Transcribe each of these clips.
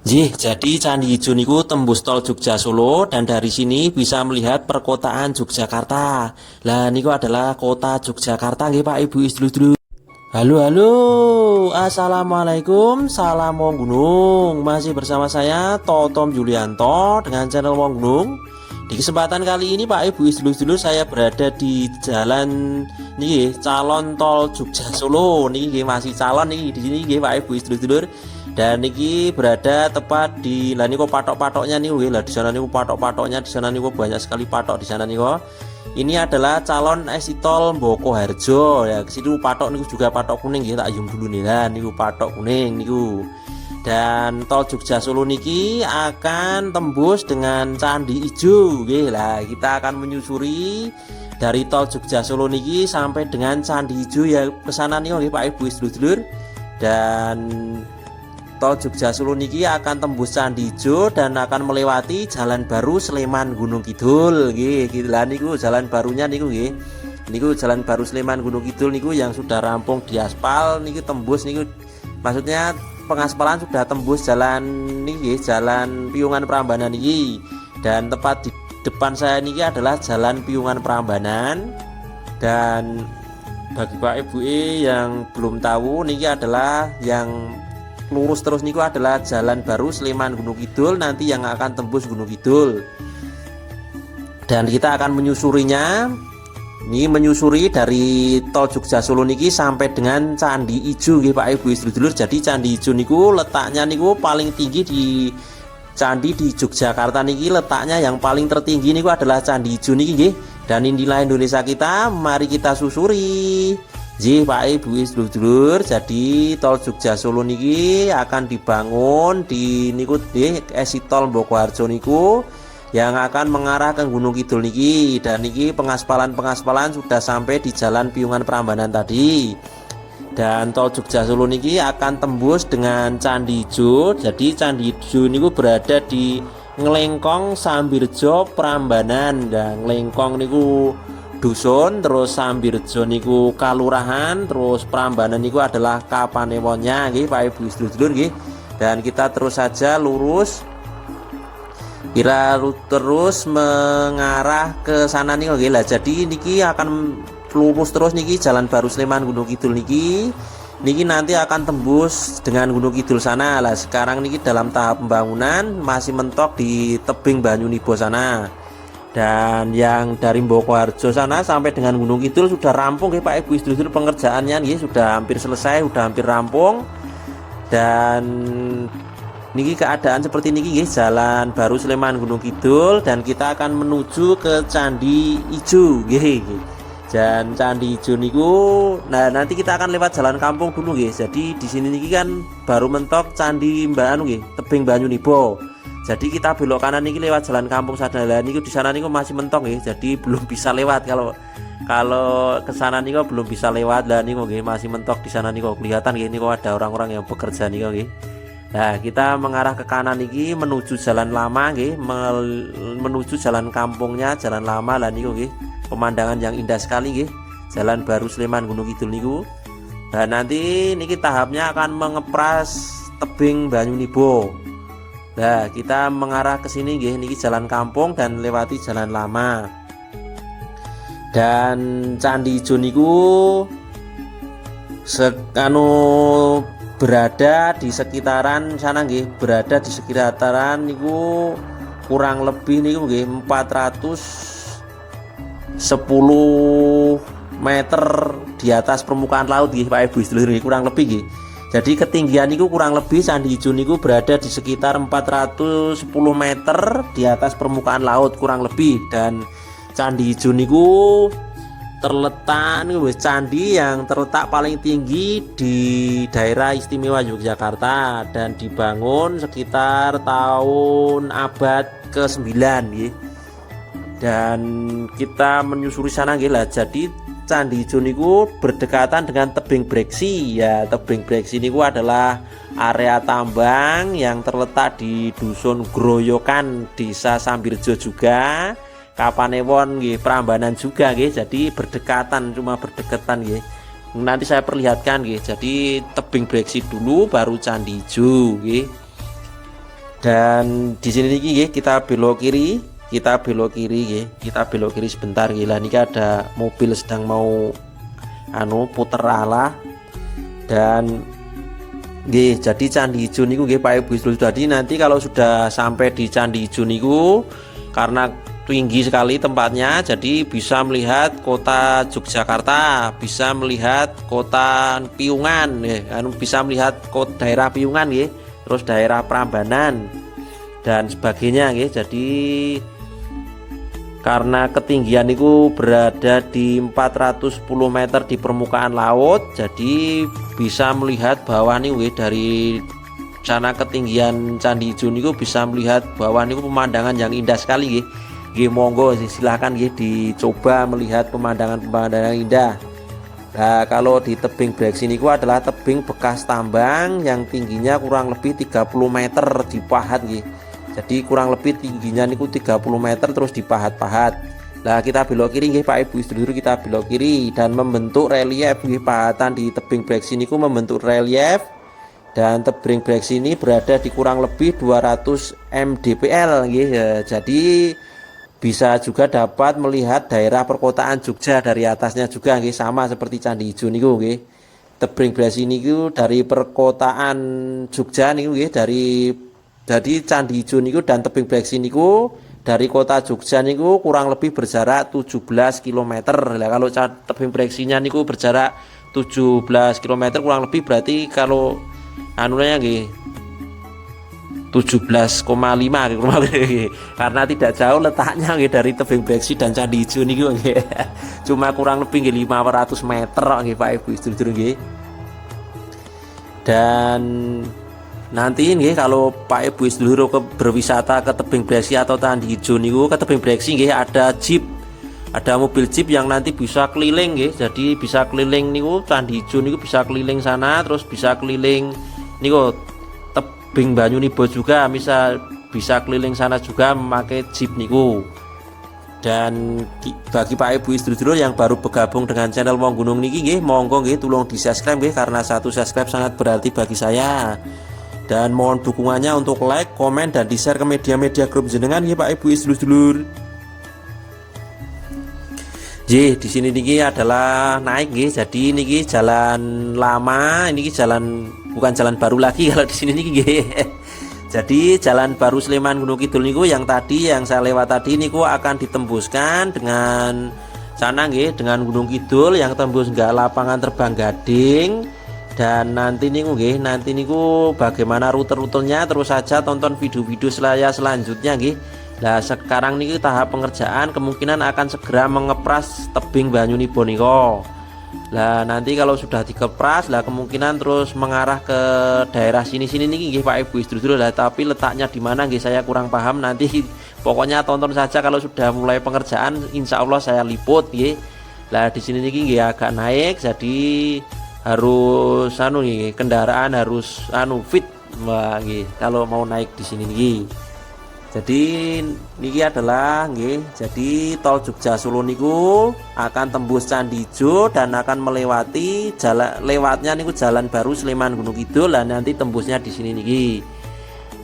Jadi Candi Ijo niku tembus tol Jogja Solo dan dari sini bisa melihat perkotaan Yogyakarta. Lah niku adalah kota Yogyakarta nggih Pak Ibu sedulur-sedulur. Halo halo, assalamualaikum, salam Wong Gunung. Masih bersama saya Totom Yulianto dengan channel Wong Gunung. Di kesempatan kali ini Pak Ibu sedulur-sedulur saya berada di jalan nih calon tol Jogja Solo. Nih masih calon nih di sini nggih Pak Ibu sedulur-sedulur. Dan niki berada tepat di lah niku patok-patoknya nih lah di sana niku patok-patoknya di sana niku banyak sekali patok di sana niku. Ini adalah calon exit tol Mboko Harjo ya. Ke situ patok niku juga patok kuning ya, tak ayung dulu nih lah niku patok kuning niku. Dan tol Jogja Solo niki akan tembus dengan Candi Ijo nggih. Lah kita akan menyusuri dari tol Jogja Solo niki sampai dengan Candi Ijo ya, kesana nih nggih Pak Ibu sedulur-sedulur. Dan tol Jogja Solo niki akan tembus Candi Ijo dan akan melewati Jalan Baru Sleman Gunung Kidul nggih. Lah niku jalan barunya niku nggih. Niku Jalan Baru Sleman Gunung Kidul niku yang sudah rampung diaspal niki tembus niku. Maksudnya pengaspalan sudah tembus jalan niki, Jalan Piungan Prambanan niki. Dan tepat di depan saya niki adalah Jalan Piungan Prambanan. Dan bagi Pak Ibu yang belum tahu niki adalah yang lurus terus niku adalah Jalan Baru Sleman Gunung Kidul nanti yang akan tembus Gunung Kidul. Dan kita akan menyusurinya. Ini menyusuri dari tol Jogja Solo niki sampai dengan Candi Ijo nggih Pak Ibu sedulur. Jadi Candi Ijo niku letaknya niku paling tinggi di candi di Yogyakarta niki, letaknya yang paling tertinggi niku adalah Candi Ijo niki nggih. Dan inilah Indonesia kita, mari kita susuri. Pak Ibu sedulur, jadi tol Jogja Solo niki akan dibangun di niku exit tol Mboko Harjo niku yang akan mengarah ke Gunung Kidul niki. Dan niki pengaspalan sudah sampai di Jalan Piungan Prambanan tadi. Dan tol Jogja Solo niki akan tembus dengan Candi Ijo. Jadi Candi Ijo niku berada di Nglengkong Sambirjo Prambanan. Dan Nglengkong niku dusun, terus Sambirjo niku kalurahan, terus Prambanan niku adalah kapanewonnya nggih Pak Ibu sedulur nggih. Dan kita terus saja lurus kira terus mengarah ke sana nih nggih. Lah jadi niki akan lurus terus niki Jalan Baru Sleman Gunung Kidul niki nanti akan tembus dengan Gunung Kidul sana. Lah sekarang niki dalam tahap pembangunan, masih mentok di tebing Banyunibo sana. Dan yang dari Mboko Harjo sana sampai dengan Gunung Kidul sudah rampung ya Pak Ibu sedulur, pengerjaannya ya sudah hampir selesai, sudah hampir rampung. Dan niki keadaan seperti niki ya, Jalan Baru Sleman Gunung Kidul, dan kita akan menuju ke Candi Ijo nggih. Dan Candi Ijo niku nah nanti kita akan lewat jalan kampung dulu nggih. Jadi di sini niki kan baru mentok Candi Mbanu nggih, tebing Banyunibo. Jadi kita belok kanan niki lewat jalan kampung sadala niku, di sana niku masih mentok nggih. Jadi belum bisa lewat, kalau ke sana niku belum bisa lewat. Lah niku nggih masih mentok di sana niku, kelihatan nggih niku ada orang-orang yang bekerja niku nggih. Nah, kita mengarah ke kanan niki menuju jalan lama nggih, menuju jalan kampungnya, jalan lama. Lah niku nggih pemandangan yang indah sekali nggih. Jalan Baru Sleman Gunung Kidul niku. Dan nanti niki tahapnya akan mengepras tebing Banyunibo. Nah, kita mengarah ke sini nggih, niki jalan kampung dan lewati jalan lama. Dan Candi Ijo niku berada di sekitaran sana nggih, berada di sekitaran niku kurang lebih niku nggih 410 meter di atas permukaan laut nggih Pak Ibu sedulur, kurang lebih nggih. Jadi ketinggian niku kurang lebih Candi Ijo niku berada di sekitar 410 meter di atas permukaan laut kurang lebih. Dan Candi Ijo niku terletak niku candi yang terletak paling tinggi di daerah istimewa Yogyakarta dan dibangun sekitar tahun abad ke-9 nggih. Dan kita menyusuri sana nggih. Lah jadi Candi Ijo niku berdekatan dengan tebing Breksi ya. Tebing Breksi niku adalah area tambang yang terletak di dusun Groyokan, Desa Sambirjo juga, Kapanewon nggih, Prambanan juga nggih. Jadi berdekatan, cuma berdekatan nggih. Nanti saya perlihatkan nggih. Jadi tebing Breksi dulu baru Candi Ijo nggih. Dan di sini niki nggih kita belok kiri, nggih. Kita belok kiri sebentar nggih. Lah niki ada mobil sedang mau puter arah. Dan nggih, jadi Candi Ijo niku nggih Pak Ibu Sedulur. Jadi nanti kalau sudah sampai di Candi Ijo niku, karena tinggi sekali tempatnya, jadi bisa melihat kota Yogyakarta, bisa melihat kota Piungan, bisa melihat daerah Piungan, terus daerah Prambanan dan sebagainya. Jadi karena ketinggian itu berada di 410 meter di permukaan laut, jadi bisa melihat bawah nih dari sana ketinggian Candi Ijo niku bisa melihat bawah niku pemandangan yang indah sekali. Monggo silahkan dicoba melihat pemandangan-pemandangan yang indah. Nah, kalau di tebing Breksi niku adalah tebing bekas tambang yang tingginya kurang lebih 30 meter dipahat. Jadi kurang lebih tingginya niku 30 meter terus dipahat-pahat. Nah, kita belok kiri Pak Ibu Sedulur, kita belok kiri dan membentuk relief. Pahatan di tebing Breksi niku membentuk relief, dan tebing Breksi ini berada di kurang lebih 200 mdpl. Jadi bisa juga dapat melihat daerah perkotaan Jogja dari atasnya juga, sama seperti Candi Ijo niku. Tebing Breksi niku dari perkotaan Jogja niku, jadi Candi Ijo niku dan tebing Breksi niku dari kota Jogja niku kurang lebih berjarak 17 km. Nah, kalau tebing Breksinya niku berjarak 17 km kurang lebih, berarti kalau anunya 17,5 karena tidak jauh letaknya dari tebing Breksi dan Candi Ijo niku cuma kurang lebih 500 meter Pak Ibu Sedulur. Dan nanti kalau Pak Ibu Sedulur berwisata ke tebing Breksi atau Candi Ijo niku, ke tebing Breksi ada jeep, ada mobil jeep yang nanti bisa keliling. Jadi bisa keliling niku Candi Ijo niku, bisa keliling sana, terus bisa keliling niku tebing Banyunibo juga, bisa keliling sana juga memakai jeep niku. Dan bagi Pak Ibu Sedulur yang baru bergabung dengan channel Wong Gunung niki monggo tolong di subscribe karena satu subscribe sangat berarti bagi saya. Dan mohon dukungannya untuk like, komen, dan di share ke media-media grup jenengan Pak Ibu Sedulur. Di sini niki adalah naik jadi niki jalan lama, ini jalan bukan jalan baru lagi kalau di sini niki Jadi jalan baru Sleman Gunung Kidul niku yang saya lewat tadi niku akan ditembuskan dengan sana dengan Gunung Kidul yang tembus lapangan terbang Gading. Dan nanti niku bagaimana rute-rutenya, terus saja tonton video-video selanjutnya. Nah, sekarang niki tahap pengerjaan kemungkinan akan segera mengepras tebing Banyunibo niko. Nah, nanti kalau sudah dikepras, kemungkinan terus mengarah ke daerah sini niki Pak Ibu Sedulur. Tapi letaknya di mana saya kurang paham. Nanti pokoknya tonton saja, kalau sudah mulai pengerjaan insya Allah saya liput. Nah, di sini niki agak naik, jadi harus kendaraan harus fit kalau mau naik di sini niki. Jadi niki adalah jadi tol Jogja Solo niku akan tembus Candi Ijo dan akan melewati lewatnya niku jalan baru Sleman Gunung Kidul. Dan nanti tembusnya di sini niki.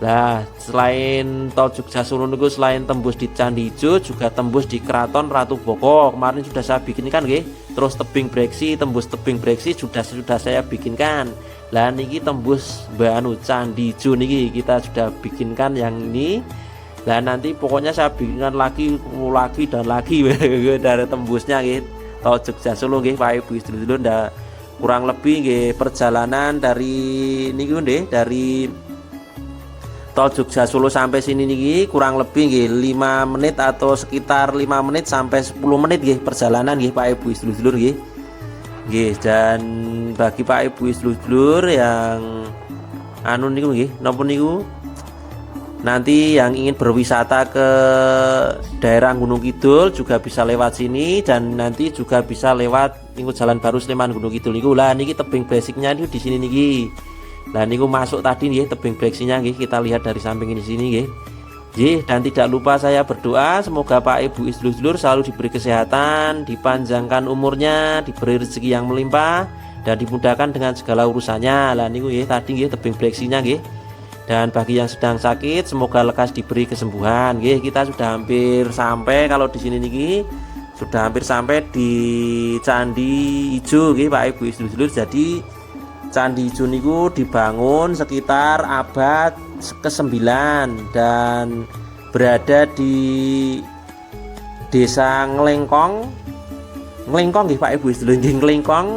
Nah, selain tol Jogja Solo niku, selain tembus di Candi Ijo juga tembus di Keraton Ratu Boko. Kemarin sudah saya bikinkan Terus tebing Breksi, tembus tebing Breksi sudah saya bikinkan. Lah niki tembus Candi Ijo niki kita sudah bikinkan yang ini. Nah, nanti pokoknya saya bikinkan lagi dan lagi dari tembusnya tol Jogja Solo Pak Ibu Sedulur. Kurang lebih perjalanan dari niku dari tol Jogja Solo sampai sini niki kurang lebih 5 menit atau sekitar 5 menit sampai 10 menit perjalanan Pak Ibu Sedulur. Dan bagi Pak Ibu Sedulur yang niku napa niku nanti yang ingin berwisata ke daerah Gunung Kidul juga bisa lewat sini, dan nanti juga bisa lewat niku jalan baru Sleman Gunung Kidul niku. Lah niki tebing Breksiknya niku di sini niki. Lah niku masuk tadi tebing Breksinya kita lihat dari samping ini sini dan tidak lupa saya berdoa semoga Pak Ibu Sedulur selalu diberi kesehatan, dipanjangkan umurnya, diberi rezeki yang melimpah, dan dimudahkan dengan segala urusannya. Lah niku tadi tebing Breksinya Dan bagi yang sedang sakit semoga lekas diberi kesembuhan. Nggih, kita sudah hampir sampai kalau di sini niki sudah hampir sampai di Candi Ijo nggih Pak Ibu sedulur. Jadi Candi Ijo niku dibangun sekitar abad ke-9 dan berada di Desa Nglengkong nggih Pak Ibu sedulur, nggih Nglengkong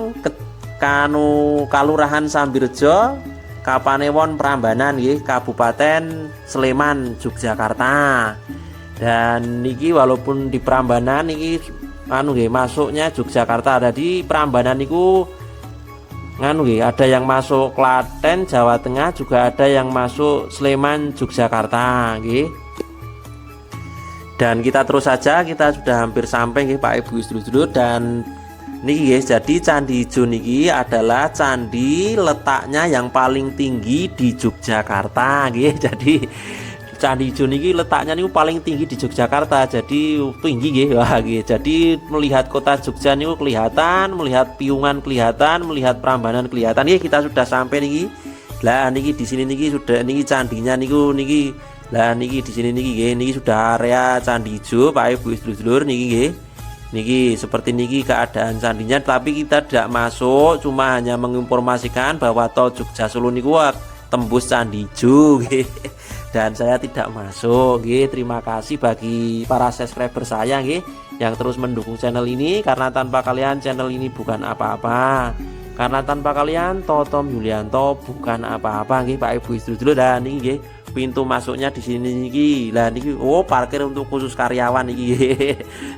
Kalurahan Sambirejo, Kapanewon Prambanan nggih, Kabupaten Sleman, Yogyakarta. Dan niki walaupun di Prambanan niki nggih masuknya Yogyakarta, ada di Prambanan niku nggih ada yang masuk Klaten, Jawa Tengah, juga ada yang masuk Sleman, Yogyakarta nggih. Dan kita terus saja, kita sudah hampir sampai nggih Pak Ibu sedulur. Dan niki guys, jadi Candi Ijo niki adalah candi letaknya yang paling tinggi di Yogyakarta nggih. Jadi Candi Ijo niki letaknya niku paling tinggi di Yogyakarta. Jadi tinggi nggih. Wah nggih. Jadi melihat kota Jogja niku kelihatan, melihat Piungan kelihatan, melihat Prambanan kelihatan. Nggih, kita sudah sampai niki. Lah niki di sini niki sudah niki candinya niku niki. Lah niki di sini niki nggih, niki sudah area Candi Ijo Pak Ibu sedulur niki nggih. Niki seperti niki keadaan candinya, tapi kita tidak masuk, cuma hanya menginformasikan bahwa tol Jogja Solo niku tembus Candi Ijo nggih. Dan saya tidak masuk nggih. Terima kasih bagi para subscriber saya nggih yang terus mendukung channel ini, karena tanpa kalian channel ini bukan apa-apa. Karena tanpa kalian Totom Yulianto bukan apa-apa nggih Pak Ibu sedulur. Dan niki nggih pintu masuknya di sini niki. Lah niki parkir untuk khusus karyawan niki.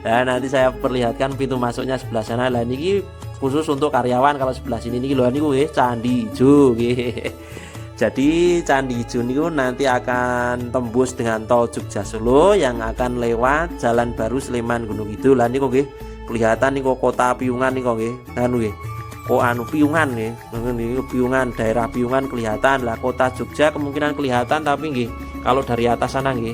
Nah, nanti saya perlihatkan pintu masuknya sebelah sana. Lah niki khusus untuk karyawan, kalau sebelah sini niki lho niku nggih Candi Ijo nggih. Jadi Candi Ijo niku nanti akan tembus dengan tol Jogja Solo yang akan lewat Jalan Baru Sleman Gunung Kidul. Lah niku nggih kelihatan niku kota Piungan niku nggih. Anu nggih. Piungan nggih. Niku Piungan, daerah Piungan kelihatan. Lah kota Jogja kemungkinan kelihatan, tapi nggih kalau dari atas sana nggih.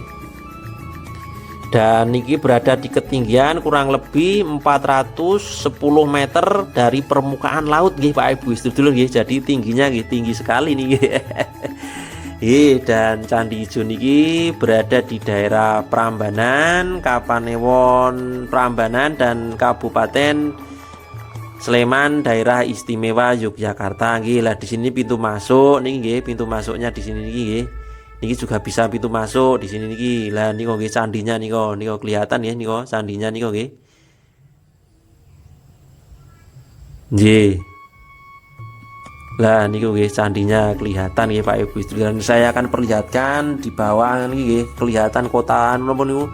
Dan niki berada di ketinggian kurang lebih 410 meter dari permukaan laut nggih Pak Ibu sedulur nggih. Jadi tingginya nggih tinggi sekali nih nggih. Dan Candi Ijo niki berada di daerah Prambanan, Kapanewon Prambanan, dan Kabupaten Sleman, daerah istimewa Yogyakarta nggih. Lah di sini pintu masuk niki nggih, pintu masuknya di sini niki nggih. Niki juga bisa pintu masuk di sini niki. Lah niku nggih candinya niku kelihatan ya niku candinya niku nggih. Nggih. Lah niku nggih candinya kelihatan nggih Pak Ibu sedulur. Dan saya akan perlihatkan di bawah niki nggih kelihatan kota napa niku.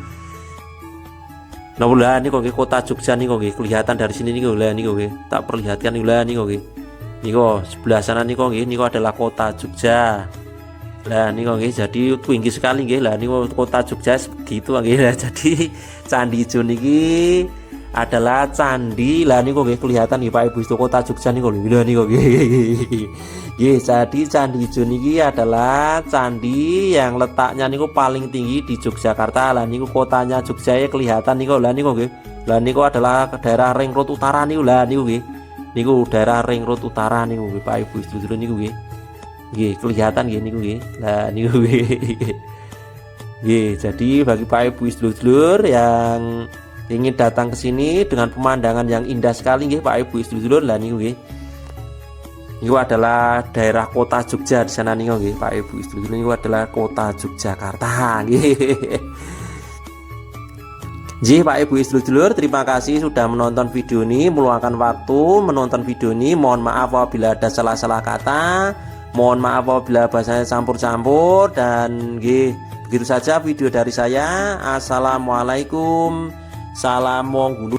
Nah, lah niku nggih kota Jogja niku nggih kelihatan dari sini niku. Lah niku nggih tak perlihatkan niku. Lah niku nggih. Niku sebelah sana niku nggih, niku adalah kota Jogja. Lah niku nggih jadi tinggi sekali nggih. Lah niku kota Jogja begitu nggih. Lah jadi Candi Ijo niki adalah candi. Lah niku nggih kelihatan nggih Pak Ibu itu kota Jogja niku lho. Lah niku nggih. Nggih, jadi Candi Ijo niki adalah candi yang letaknya niku paling tinggi di Yogyakarta. Lah niku kotanya Jogja ya kelihatan niku. Lah niku nggih. Lah niku adalah daerah Ring Road Utara niku. Lah niku nggih. Niku daerah Ring Road Utara niku nggih Pak Ibu sedulur niku nggih. Nggih, kelihatan nggih niku nggih. Lah niku nggih. Nggih, jadi bagi Pak Ibu sedulur yang ingin datang ke sini dengan pemandangan yang indah sekali nggih Pak Ibu sedulur. Lah niku nggih. Niku adalah daerah kota Jogja di sana niku nggih Pak Ibu sedulur. Niku adalah kota Yogyakarta nggih. Nggih Pak Ibu sedulur, terima kasih sudah menonton video ini, meluangkan waktu menonton video ini. Mohon maaf apabila ada salah-salah kata. Mohon maaf apabila bahasanya campur-campur. Dan nggih, begitu saja video dari saya. Assalamualaikum. Salam Monggo.